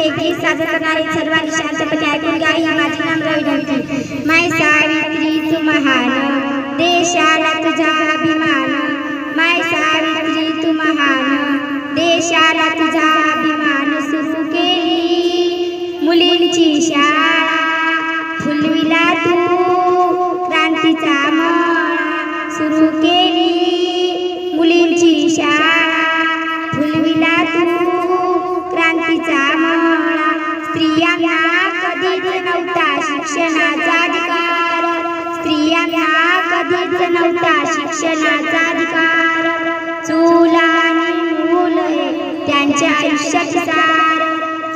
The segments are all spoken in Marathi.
एक गीत सादर करणारे सर्वांनी शांतपणे ऐकून घ्या. ही माझी नम्र विनंती. माय सावित्री तू महान, देशाला तुझा अभिमान. माय सावित्री तू महान, देशाला तुझा अभिमान. सुरू केली मुलींची शाळा, फुलविला तू क्रांतीचा मळा. सुरू केली मुलींची शाळा, फुलविला तू क्रांतीचा मळा. स्त्रियांना कधीच नव्हता शिक्षणाचा अधिकार, स्त्रियांना कधीच नव्हता शिक्षणाचा अधिकार. चूल आणि मूल हे त्यांच्या आयुष्यात सार,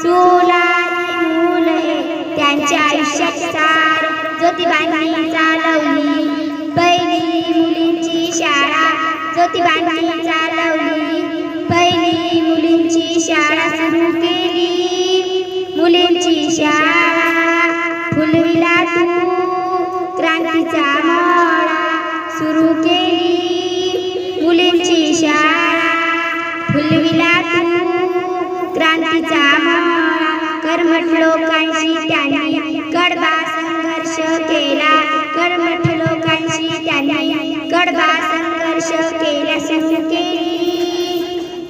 चूल आणि मूल हे त्यांच्या आयुष्यात सार. ज्योतिबांनी चालवली पहिली मुलींची शाळा, ज्योतिबांनी चालवली पहिली मुलींची शाळा. सुरू केली मुलींची शाळा, फुलविला तू क्रांतीचा मळा. सुरू केली मुलींची शाळा, फुलविला तू क्रांतीचा मळा. कर्मठ लोकांशी त्यांनी कडबा संघर्ष केला, कर्मठ लोकांशी त्यांनी कडबा संघर्ष केला. सुरू केली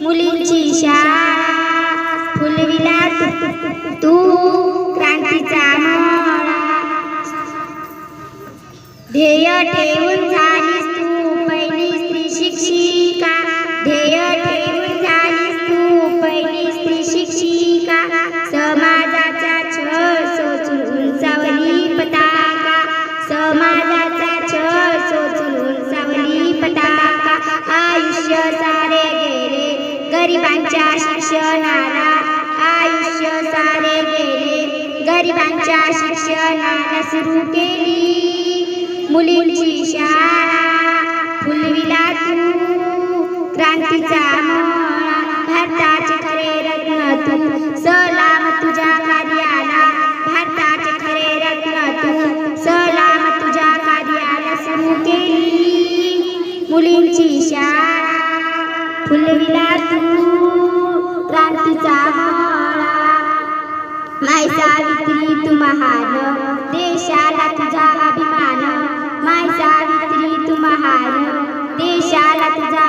मुलींची शाळा, फुलविला तू क्रांतीचा मळा. ध्येय ठेवून झालीस तू पहिली स्त्री शिक्षिका, ध्येय ठेवून झालीस तू पहिली स्त्री शिक्षिका. समाजाचा छळ सोचून उंचावली पताका, समाजाचा छळ सोचून उंचावली पताका. आयुष्य सारे गेले गरिबांच्या शिक्षणाला, आयुष्य सारे गेले गरिबांच्या शिक्षणाला. सुरू केली मुलींची शाळा, फुलविला तू क्रांतीचा मळा. भारताचे खरे रत्न तू, सलाम तुझ्या कार्याला, भारताचे खरे रत्न तू, सलाम तुझ्या कार्याला. सुरू केली मुलींची शाळा, फुलविला तू क्रांतीचा मळा. माय सावित्री तू महान, देशाला तुझा अभिमान. माय सावित्री तू महान, देशाला तुझा